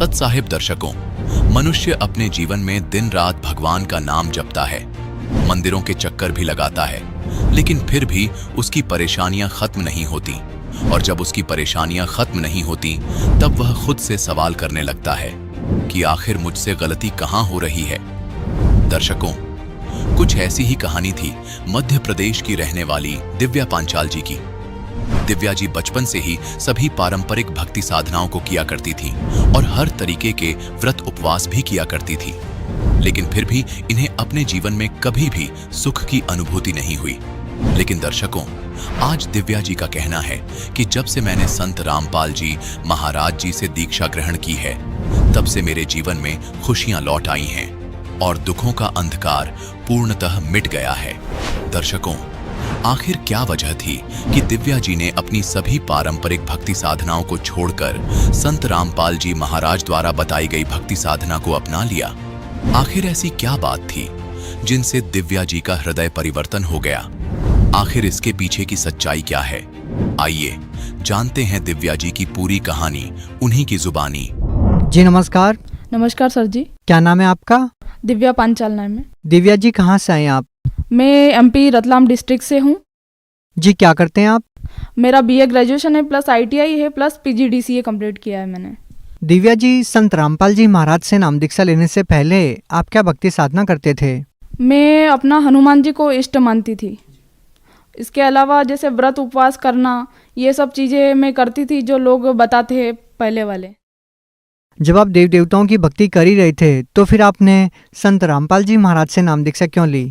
सत साहिब दर्शकों, मनुष्य अपने जीवन में दिन रात भगवान का नाम जपता है, मंदिरों के चक्कर भी लगाता है, लेकिन फिर भी उसकी परेशानियां खत्म नहीं होती। और जब उसकी परेशानियां खत्म नहीं होती तब वह खुद से सवाल करने लगता है कि आखिर मुझसे गलती कहां हो रही है। दर्शकों, कुछ ऐसी ही कहानी थी मध्य प्रदेश की रहने वाली दिव्या पांचाल जी की। दिव्या जी बचपन से ही सभी पारंपरिक भक्ति साधनाओं को किया करती थी और हर तरीके के व्रत उपवास भी किया करती थी, लेकिन फिर भी इन्हें अपने जीवन में कभी भी सुख की अनुभूति नहीं हुई। लेकिन दर्शकों, आज दिव्या जी का कहना है कि जब से मैंने संत रामपाल जी महाराज जी से दीक्षा ग्रहण की है, तब से मेरे जीवन में खुशियां लौट आई हैं और दुखों का अंधकार पूर्णतः मिट गया है। दर्शकों, आखिर क्या वजह थी कि दिव्या जी ने अपनी सभी पारंपरिक भक्ति साधनाओं को छोड़कर संत रामपाल जी महाराज द्वारा बताई गई भक्ति साधना को अपना लिया? आखिर ऐसी क्या बात थी जिनसे दिव्या जी का हृदय परिवर्तन हो गया? आखिर इसके पीछे की सच्चाई क्या है? आइए जानते हैं दिव्या जी की पूरी कहानी उन्हीं की जुबानी। जी नमस्कार। नमस्कार सर जी। क्या नाम है आपका? दिव्या पांचाल नाम है। दिव्या जी कहाँ से आए आप? मैं एमपी रतलाम डिस्ट्रिक्ट से हूँ। जी क्या करते हैं आप? मेरा बीए ग्रेजुएशन है प्लस आईटीआई है प्लस पीजीडीसीए कंप्लीट किया है मैंने। दिव्या जी, संत रामपाल जी महाराज से नाम दीक्षा लेने से पहले आप क्या भक्ति साधना करते थे? मैं अपना हनुमान जी को इष्ट मानती थी। इसके अलावा जैसे व्रत उपवास करना, ये सब चीज़ें मैं करती थी जो लोग बताते हैं पहले वाले। जब आप देव देवताओं की भक्ति कर ही रहे थे तो फिर आपने संत रामपाल जी महाराज से नाम दीक्षा क्यों ली?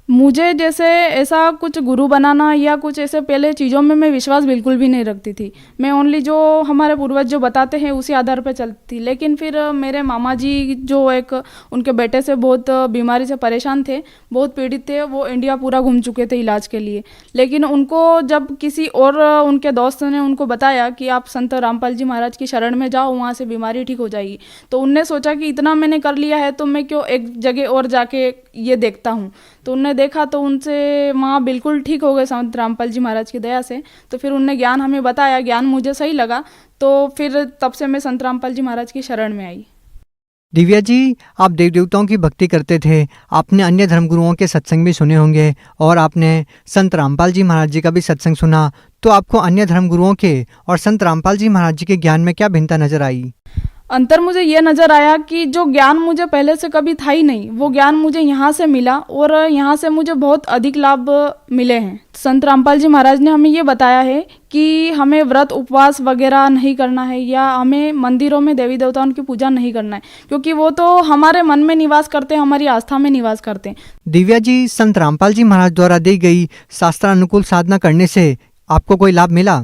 मुझे जैसे ऐसा कुछ गुरु बनाना या कुछ ऐसे पहले चीज़ों में मैं विश्वास बिल्कुल भी नहीं रखती थी। मैं ओनली जो हमारे पूर्वज जो बताते हैं उसी आधार पर चलती थी। लेकिन फिर मेरे मामा जी जो एक उनके बेटे से बहुत बीमारी से परेशान थे, बहुत पीड़ित थे, वो इंडिया पूरा घूम चुके थे इलाज के लिए। लेकिन उनको जब किसी और उनके दोस्त ने उनको बताया कि आप संत रामपाल जी महाराज की शरण में जाओ, वहाँ से बीमारी ठीक हो जाएगी, तो उनने सोचा कि इतना मैंने कर लिया है तो मैं क्यों एक जगह और जाके ये देखता हूँ। तो उनने देखा तो उनसे माँ बिल्कुल ठीक हो गए संत रामपाल जी महाराज की दया से। तो फिर उनने ज्ञान हमें बताया, ज्ञान मुझे सही लगा, तो फिर तब से मैं संत रामपाल जी महाराज की शरण में आई। दिव्या जी, आप देव देवताओं की भक्ति करते थे, आपने अन्य धर्मगुरुओं के सत्संग भी सुने होंगे और आपने संत रामपाल जी महाराज जी का भी सत्संग सुना, तो आपको अन्य धर्मगुरुओं के और संत रामपाल जी महाराज जी के ज्ञान में क्या भिन्नता नजर आई? अंतर मुझे ये नज़र आया कि जो ज्ञान मुझे पहले से कभी था ही नहीं, वो ज्ञान मुझे यहाँ से मिला और यहाँ से मुझे बहुत अधिक लाभ मिले हैं। संत रामपाल जी महाराज ने हमें ये बताया है कि हमें व्रत उपवास वगैरह नहीं करना है या हमें मंदिरों में देवी देवताओं की पूजा नहीं करना है, क्योंकि वो तो हमारे मन में निवास करते हैं, हमारी आस्था में निवास करते हैं। दिव्या जी, संत रामपाल जी महाराज द्वारा दी गई शास्त्रानुकूल साधना करने से आपको कोई लाभ मिला?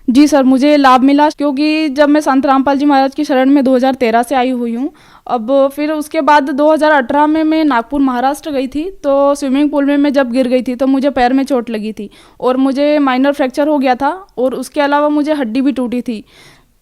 जी सर, मुझे लाभ मिला, क्योंकि जब मैं संत रामपाल जी महाराज की शरण में 2013 से आई हुई हूँ। अब फिर उसके बाद 2018 में मैं नागपुर महाराष्ट्र गई थी, तो स्विमिंग पूल में मैं जब गिर गई थी तो मुझे पैर में चोट लगी थी और मुझे माइनर फ्रैक्चर हो गया था और उसके अलावा मुझे हड्डी भी टूटी थी।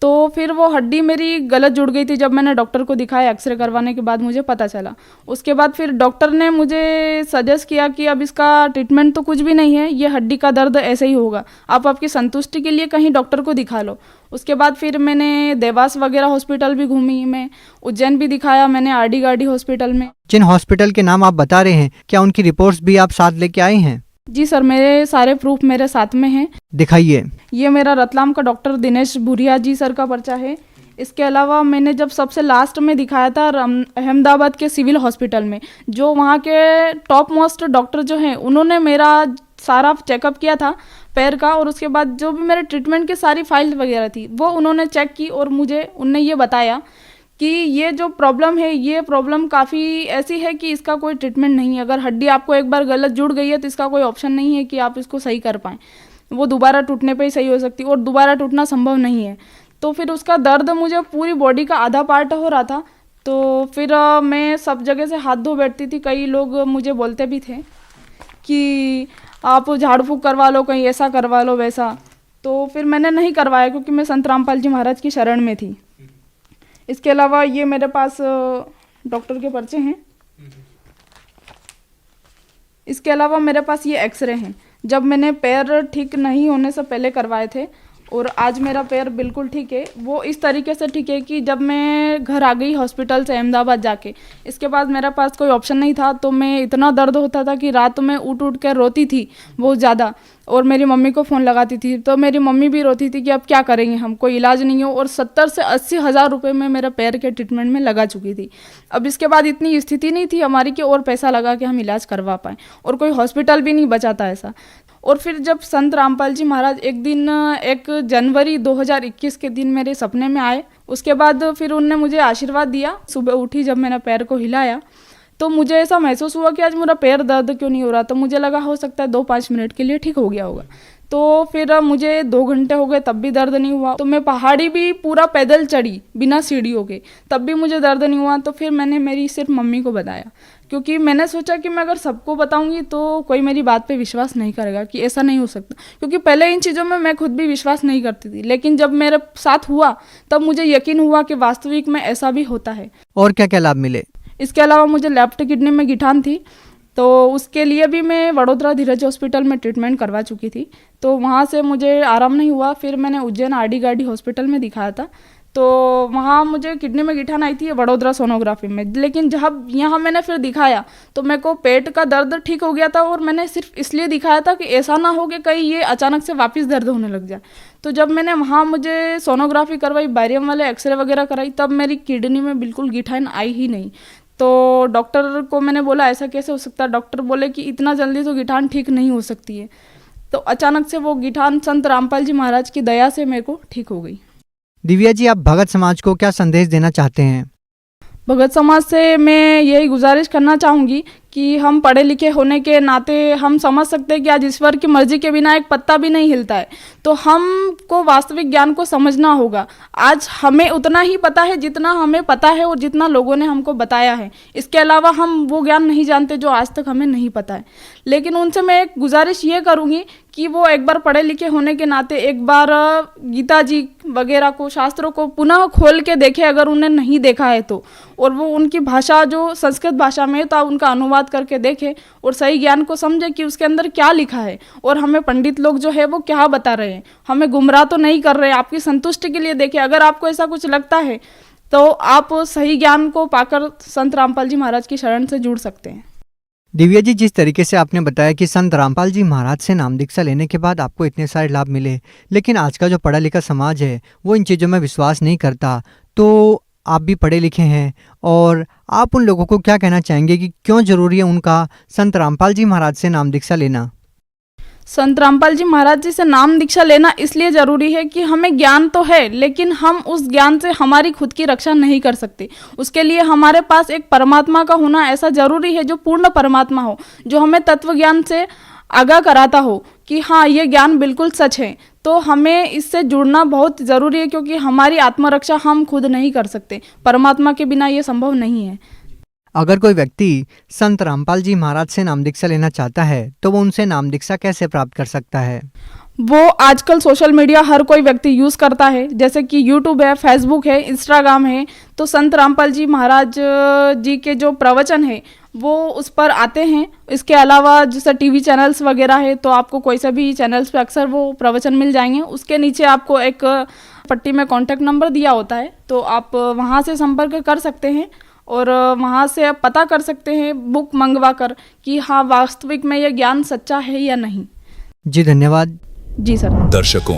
तो फिर वो हड्डी मेरी गलत जुड़ गई थी। जब मैंने डॉक्टर को दिखाया, एक्सरे करवाने के बाद मुझे पता चला। उसके बाद फिर डॉक्टर ने मुझे सजेस्ट किया कि अब इसका ट्रीटमेंट तो कुछ भी नहीं है, ये हड्डी का दर्द ऐसे ही होगा, आप आपकी संतुष्टि के लिए कहीं डॉक्टर को दिखा लो। उसके बाद फिर मैंने देवास वगैरह हॉस्पिटल भी घूमी, मैं उज्जैन भी दिखाया मैंने, आरडी गार्डी हॉस्पिटल में। जिन हॉस्पिटल के नाम आप बता रहे हैं, क्या उनकी रिपोर्ट्स भी आप साथ लेके आए हैं? जी सर, मेरे सारे प्रूफ मेरे साथ में हैं। दिखाइए। ये मेरा रतलाम का डॉक्टर दिनेश भूरिया जी सर का पर्चा है। इसके अलावा मैंने जब सबसे लास्ट में दिखाया था अहमदाबाद के सिविल हॉस्पिटल में, जो वहाँ के टॉप मोस्ट डॉक्टर जो हैं उन्होंने मेरा सारा चेकअप किया था पैर का, और उसके बाद जो भी मेरे ट्रीटमेंट की सारी फाइल वगैरह थी वो उन्होंने चेक की और मुझे उनने ये बताया कि ये जो प्रॉब्लम है, ये प्रॉब्लम काफ़ी ऐसी है कि इसका कोई ट्रीटमेंट नहीं है। अगर हड्डी आपको एक बार गलत जुड़ गई है तो इसका कोई ऑप्शन नहीं है कि आप इसको सही कर पाएँ। वो दोबारा टूटने पे ही सही हो सकती है और दोबारा टूटना संभव नहीं है। तो फिर उसका दर्द मुझे पूरी बॉडी का आधा पार्ट हो रहा था। तो फिर मैं सब जगह से हाथ धो बैठती थी। कई लोग मुझे बोलते भी थे कि आप झाड़ फूँक करवा लो, कहीं ऐसा करवा लो वैसा। तो फिर मैंने नहीं करवाया, क्योंकि मैं संत रामपाल जी महाराज की शरण में थी। इसके अलावा ये मेरे पास डॉक्टर के पर्चे हैं। इसके अलावा मेरे पास ये एक्सरे हैं, जब मैंने पैर ठीक नहीं होने से पहले करवाए थे। और आज मेरा पैर बिल्कुल ठीक है। वो इस तरीके से ठीक है कि जब मैं घर आ गई हॉस्पिटल से अहमदाबाद जाके, इसके बाद मेरे पास कोई ऑप्शन नहीं था, तो मैं इतना दर्द होता था कि रात में उठ उठ कर रोती थी बहुत ज़्यादा, और मेरी मम्मी को फ़ोन लगाती थी, तो मेरी मम्मी भी रोती थी कि अब क्या करेंगे हम, कोई इलाज नहीं हो। और 70 से 80 हज़ार रुपये में मेरे पैर के ट्रीटमेंट में लगा चुकी थी। अब इसके बाद इतनी स्थिति नहीं थी हमारी कि और पैसा लगा के हम इलाज करवा पाएँ, और कोई हॉस्पिटल भी नहीं बचा था ऐसा। और फिर जब संत रामपाल जी महाराज एक दिन 1 जनवरी 2021 के दिन मेरे सपने में आए, उसके बाद फिर उनने मुझे आशीर्वाद दिया। सुबह उठी जब मैंने पैर को हिलाया तो मुझे ऐसा महसूस हुआ कि आज मेरा पैर दर्द क्यों नहीं हो रहा। तो मुझे लगा हो सकता है 2-5 मिनट के लिए ठीक हो गया होगा। तो फिर मुझे 2 घंटे हो गए तब भी दर्द नहीं हुआ। तो मैं पहाड़ी भी पूरा पैदल चढ़ी बिना सीढ़ियों के, तब भी मुझे दर्द नहीं हुआ। तो फिर मैंने मेरी सिर्फ मम्मी को बताया, क्योंकि मैंने सोचा कि मैं अगर सबको बताऊंगी तो कोई मेरी बात पे विश्वास नहीं करेगा कि ऐसा नहीं हो सकता, क्योंकि पहले इन चीज़ों में मैं खुद भी विश्वास नहीं करती थी। लेकिन जब मेरे साथ हुआ तब मुझे यकीन हुआ कि वास्तविक में ऐसा भी होता है। और क्या क्या लाभ मिले? इसके अलावा मुझे लेफ्ट किडनी में गिठान थी, तो उसके लिए भी मैं वडोदरा धीरज हॉस्पिटल में ट्रीटमेंट करवा चुकी थी, तो वहाँ से मुझे आराम नहीं हुआ। फिर मैंने उज्जैन आरडी गार्डी हॉस्पिटल में दिखाया था, तो वहाँ मुझे किडनी में गिठान आई थी वडोदरा सोनोग्राफी में। लेकिन जब यहाँ मैंने फिर दिखाया तो मेरे को पेट का दर्द ठीक हो गया था, और मैंने सिर्फ इसलिए दिखाया था कि ऐसा ना हो कि कहीं ये अचानक से वापस दर्द होने लग जाए। तो जब मैंने वहाँ मुझे सोनोग्राफी करवाई, बैरियम वाले एक्सरे वगैरह कराई, तब मेरी किडनी में बिल्कुल गिठान आई ही नहीं। तो डॉक्टर को मैंने बोला ऐसा कैसे हो सकता है। डॉक्टर बोले कि इतना जल्दी तो गिठान ठीक नहीं हो सकती है। तो अचानक से वो गिठान संत रामपाल जी महाराज की दया से मेरे को ठीक हो गई। दिव्या जी, आप भगत समाज को क्या संदेश देना चाहते हैं? भगत समाज से मैं यही गुजारिश करना चाहूँगी कि हम पढ़े लिखे होने के नाते हम समझ सकते हैं कि आज ईश्वर की मर्जी के बिना एक पत्ता भी नहीं हिलता है, तो हमको वास्तविक ज्ञान को समझना होगा। आज हमें उतना ही पता है जितना हमें पता है और जितना लोगों ने हमको बताया है। इसके अलावा हम वो ज्ञान नहीं जानते जो आज तक हमें नहीं पता है। लेकिन उनसे मैं एक गुजारिश ये करूँगी कि वो एक बार पढ़े लिखे होने के नाते एक बार गीता जी वगैरह को, शास्त्रों को पुनः खोल के देखें अगर उन्हें नहीं देखा है तो, और वो उनकी भाषा जो संस्कृत भाषा में तो उनका अनुवाद करके देखें और सही ज्ञान को समझें कि उसके अंदर क्या लिखा है, और हमें पंडित लोग जो है वो क्या बता रहे हैं, हमें गुमराह तो नहीं कर रहे हैं। आपकी संतुष्टि के लिए देखें, अगर आपको ऐसा कुछ लगता है तो आप सही ज्ञान को पाकर संत रामपाल जी महाराज की शरण से जुड़ सकते हैं। दिव्या जी, जिस तरीके से आपने बताया कि संत रामपाल जी महाराज से नाम दीक्षा लेने के बाद आपको इतने सारे लाभ मिले, लेकिन आज का जो पढ़ा लिखा समाज है वो इन चीज़ों में विश्वास नहीं करता, तो आप भी पढ़े लिखे हैं और आप उन लोगों को क्या कहना चाहेंगे कि क्यों ज़रूरी है उनका संत रामपाल जी महाराज से नाम दीक्षा लेना? संत रामपाल जी महाराज जी से नाम दीक्षा लेना इसलिए ज़रूरी है कि हमें ज्ञान तो है, लेकिन हम उस ज्ञान से हमारी खुद की रक्षा नहीं कर सकते। उसके लिए हमारे पास एक परमात्मा का होना ऐसा ज़रूरी है जो पूर्ण परमात्मा हो, जो हमें तत्व ज्ञान से आगाह कराता हो कि हाँ ये ज्ञान बिल्कुल सच है। तो हमें इससे जुड़ना बहुत ज़रूरी है, क्योंकि हमारी आत्मरक्षा हम खुद नहीं कर सकते, परमात्मा के बिना ये संभव नहीं है। अगर कोई व्यक्ति संत रामपाल जी महाराज से नाम दीक्षा लेना चाहता है तो वो उनसे नाम दीक्षा कैसे प्राप्त कर सकता है? वो आजकल सोशल मीडिया हर कोई व्यक्ति यूज़ करता है, जैसे कि यूट्यूब है, फेसबुक है, इंस्टाग्राम है। तो संत रामपाल जी महाराज जी के जो प्रवचन है वो उस पर आते हैं। इसके अलावा जैसे टीवी चैनल्स वगैरह है, तो आपको कोई सा भी चैनल्स पे अक्सर वो प्रवचन मिल जाएंगे। उसके नीचे आपको एक पट्टी में कॉन्टैक्ट नंबर दिया होता है, तो आप वहाँ से संपर्क कर सकते हैं और वहाँ से आप पता कर सकते हैं बुक मंगवा कर कि हाँ वास्तविक में यह ज्ञान सच्चा है या नहीं। जी धन्यवाद। जी सर। दर्शकों,